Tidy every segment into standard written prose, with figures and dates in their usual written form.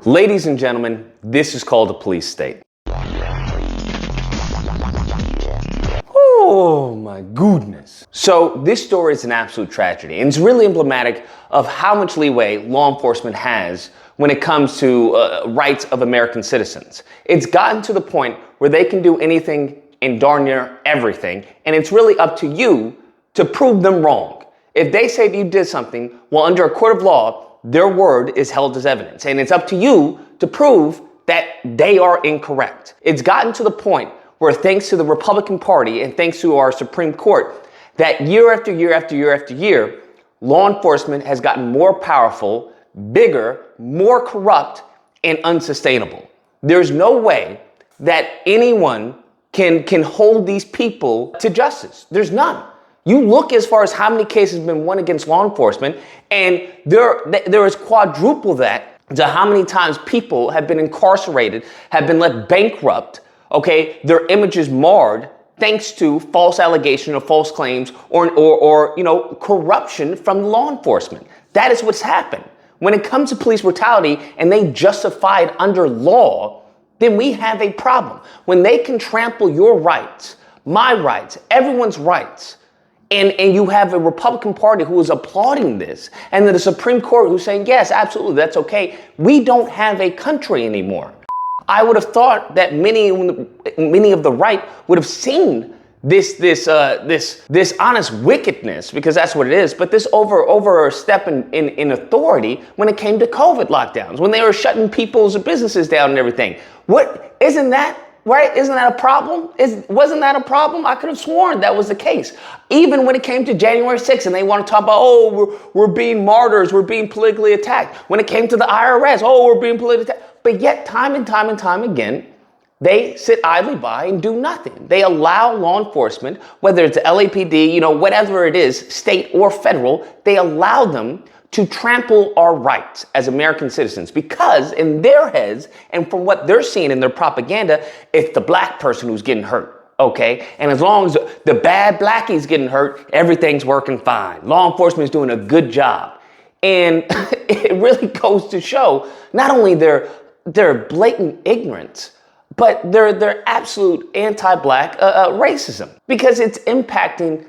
Ladies and gentlemen, this is called a police state. Oh my goodness. So this story is an absolute tragedy, and it's really emblematic of how much leeway law enforcement has when it comes to rights of American citizens. It's gotten to the point where they can do anything and darn near everything, and it's really up to you to prove them wrong. If they say that you did something, well, under a court of law, their word is held as evidence, and it's up to you to prove that they are incorrect. It's gotten to the point where, thanks to the Republican Party and thanks to our Supreme Court, that year after year after year after year, law enforcement has gotten more powerful, bigger, more corrupt, and unsustainable. There's no way that anyone can hold these people to justice. There's none. You look as far as how many cases have been won against law enforcement, and there is quadruple that to how many times people have been incarcerated, have been left bankrupt, okay, their images marred thanks to false allegation or false claims or corruption from law enforcement. That is what's happened. When it comes to police brutality and they justify it under law, then we have a problem. When they can trample your rights, my rights, everyone's rights, and you have a Republican Party who is applauding this, and then the Supreme Court who's saying, yes, absolutely, that's okay. We don't have a country anymore. I would have thought that many of the right would have seen this honest wickedness, because that's what it is, but this overstep in authority when it came to COVID lockdowns, when they were shutting people's businesses down and everything. What, isn't that right? Isn't that a problem? Wasn't that a problem? I could have sworn that was the case. Even when it came to January 6th and they want to talk about, we're being martyrs, we're being politically attacked. When it came to the IRS, we're being politically attacked. But yet time and time again, they sit idly by and do nothing. They allow law enforcement, whether it's LAPD, whatever it is, state or federal, they allow them to trample our rights as American citizens, because in their heads and from what they're seeing in their propaganda, it's the black person who's getting hurt, okay? And as long as the bad blackie's getting hurt, everything's working fine. Law enforcement is doing a good job. And it really goes to show not only their blatant ignorance, but their absolute anti-black racism, because it's impacting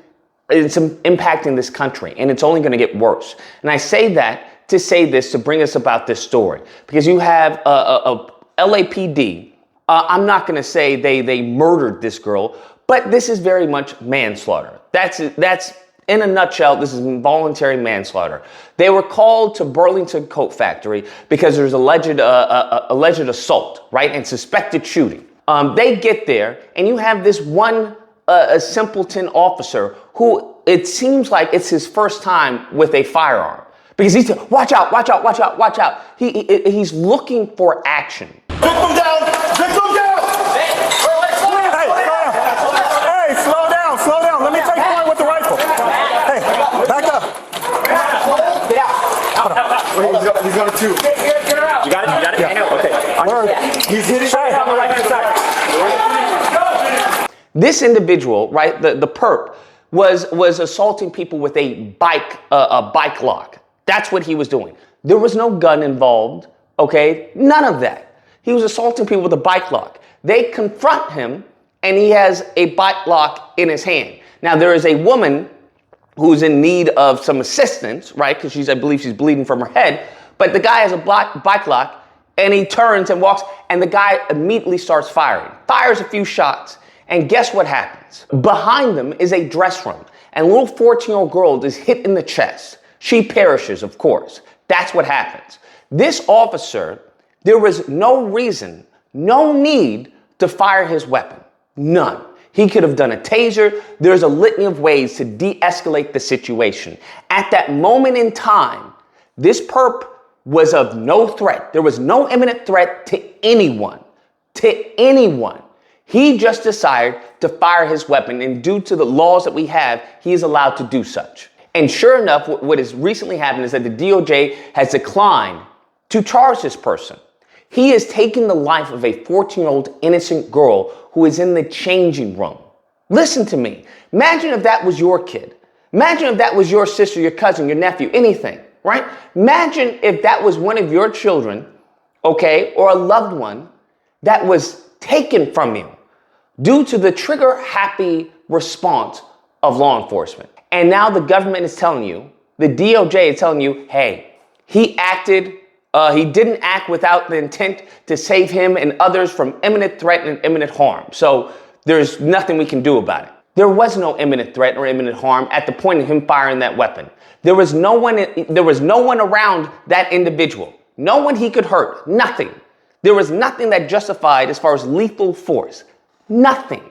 this country, and it's only going to get worse. And I say that to say this, to bring us about this story, because you have a LAPD. I'm not going to say they murdered this girl, but this is very much manslaughter. That's in a nutshell. This is involuntary manslaughter. They were called to Burlington Coat Factory because there's alleged assault, right, and suspected shooting. They get there, and you have this one a simpleton officer who it seems like it's his first time with a firearm, because he's watch out. He's looking for action. Victim down! Hey, slow down. Let me take point with the rifle. Hey, back up. Get out. He's going to two. Get her out. You got it? Yeah. Okay. He's hitting on the right side. This individual, right, the perp, was assaulting people with a bike lock. That's what he was doing. There was no gun involved, okay? None of that. He was assaulting people with a bike lock. They confront him, and he has a bike lock in his hand. Now, there is a woman who's in need of some assistance, right? Because I believe she's bleeding from her head. But the guy has a bike lock, and he turns and walks, and the guy immediately starts firing. Fires a few shots. And guess what happens? Behind them is a dress room, and a little 14-year-old girl is hit in the chest. She perishes, of course. That's what happens. This officer, there was no reason, no need to fire his weapon. None. He could have done a taser. There's a litany of ways to de-escalate the situation. At that moment in time, this perp was of no threat. There was no imminent threat to anyone. He just decided to fire his weapon, and due to the laws that we have, he is allowed to do such. And sure enough, what has recently happened is that the DOJ has declined to charge this person. He has taken the life of a 14-year-old innocent girl who is in the changing room. Listen to me. Imagine if that was your kid. Imagine if that was your sister, your cousin, your nephew, anything, right? Imagine if that was one of your children okay, or a loved one that was taken from you due to the trigger-happy response of law enforcement. And now the government is telling you, the DOJ is telling you, hey, he didn't act without the intent to save him and others from imminent threat and imminent harm. So there's nothing we can do about it. There was no imminent threat or imminent harm at the point of him firing that weapon. There was no one around that individual. No one he could hurt. Nothing. There was nothing that justified as far as lethal force. Nothing.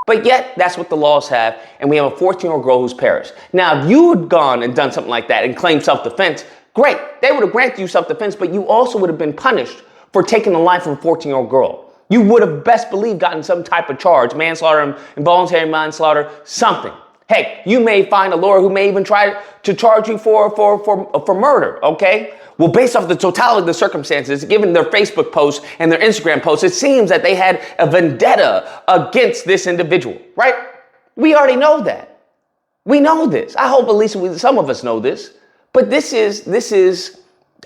But yet, that's what the laws have, and we have a 14-year-old girl who's perished. Now, if you had gone and done something like that and claimed self-defense, great. They would have granted you self-defense, but you also would have been punished for taking the life of a 14-year-old girl. You would have best believed gotten some type of charge, manslaughter, involuntary manslaughter, something. Heck, you may find a lawyer who may even try to charge you for murder, okay? Well, based off the totality of the circumstances, given their Facebook posts and their Instagram posts, it seems that they had a vendetta against this individual, right? We already know that. We know this. I hope at least some of us know this. But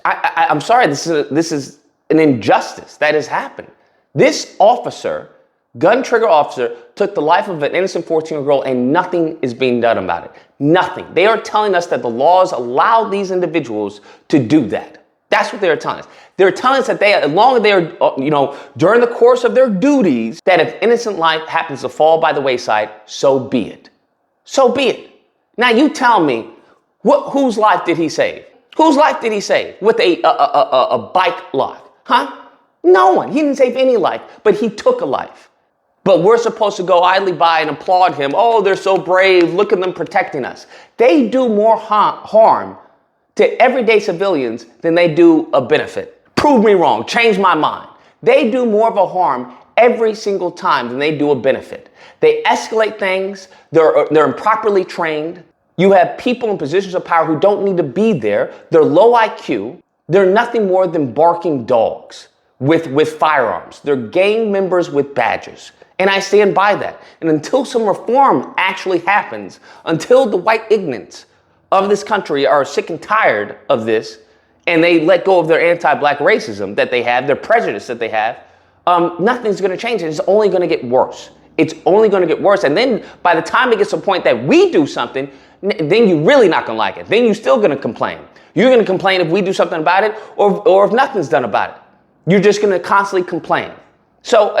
I'm sorry, this is an injustice that has happened. This officer, gun trigger officer, took the life of an innocent 14-year-old girl and nothing is being done about it. Nothing. They are telling us that the laws allow these individuals to do that. That's what they're telling us. They're telling us that as long as they are, during the course of their duties, that if innocent life happens to fall by the wayside, so be it. So be it. Now you tell me, whose life did he save? Whose life did he save with a bike lock? Huh? No one. He didn't save any life, but he took a life. But we're supposed to go idly by and applaud him. Oh, they're so brave. Look at them protecting us. They do more harm to everyday civilians than they do a benefit. Prove me wrong. Change my mind. They do more of a harm every single time than they do a benefit. They escalate things. They're improperly trained. You have people in positions of power who don't need to be there. They're low IQ. They're nothing more than barking dogs with firearms. They're gang members with badges. And I stand by that. And until some reform actually happens, until the white ignorance of this country are sick and tired of this, and they let go of their anti-black racism that they have, their prejudice that they have, nothing's going to change. It's only going to get worse. It's only going to get worse. And then by the time it gets to a point that we do something, then you're really not going to like it. Then you're still going to complain. You're going to complain if we do something about it or if nothing's done about it. You're just going to constantly complain. So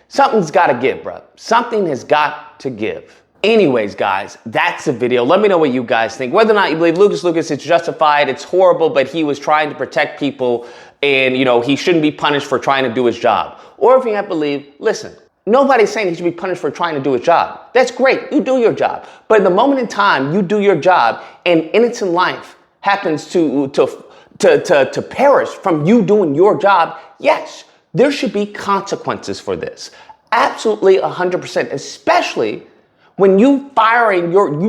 something's got to give, bro. Something has got to give. Anyways, guys, that's the video. Let me know what you guys think. Whether or not you believe Lucas, it's justified, it's horrible, but he was trying to protect people and, he shouldn't be punished for trying to do his job. Or if you have to believe, listen, nobody's saying he should be punished for trying to do his job. That's great. You do your job. But in the moment in time you do your job and innocent life happens to perish from you doing your job, yes, there should be consequences for this. Absolutely 100%, especially when you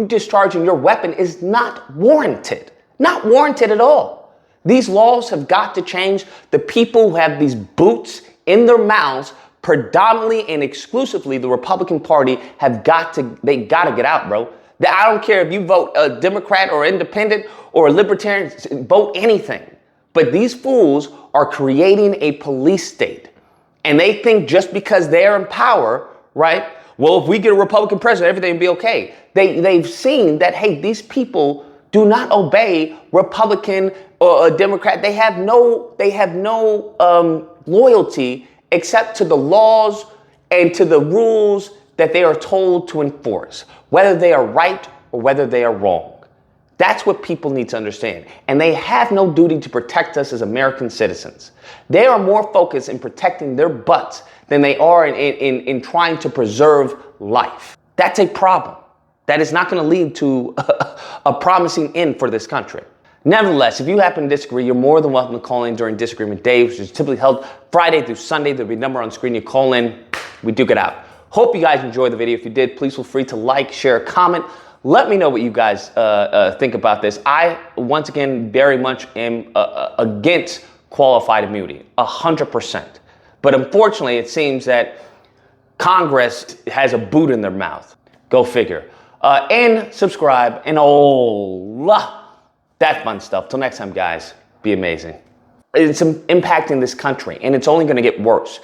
discharging your weapon is not warranted. Not warranted at all. These laws have got to change. The people who have these boots in their mouths, predominantly and exclusively the Republican Party, they got to get out, bro. I don't care if you vote a Democrat or independent or a libertarian, vote anything. But these fools are creating a police state. And they think just because they're in power, right? Well, if we get a Republican president, everything will be okay. They've seen that, hey, these people do not obey Republican or a Democrat. They have no loyalty except to the laws and to the rules that they are told to enforce, whether they are right or whether they are wrong. That's what people need to understand. And they have no duty to protect us as American citizens. They are more focused in protecting their butts than they are in trying to preserve life. That's a problem. That is not going to lead to a promising end for this country. Nevertheless, if you happen to disagree, you're more than welcome to call in during Disagreement Day, which is typically held Friday through Sunday. There'll be a number on screen. You call in, we duke it out. Hope you guys enjoyed the video. If you did, please feel free to like, share, comment. Let me know what you guys think about this. I, once again, very much am against qualified immunity, 100%. But unfortunately, it seems that Congress has a boot in their mouth. Go figure. And subscribe and all that fun stuff. Till next time, guys, be amazing. It's impacting this country, and it's only going to get worse.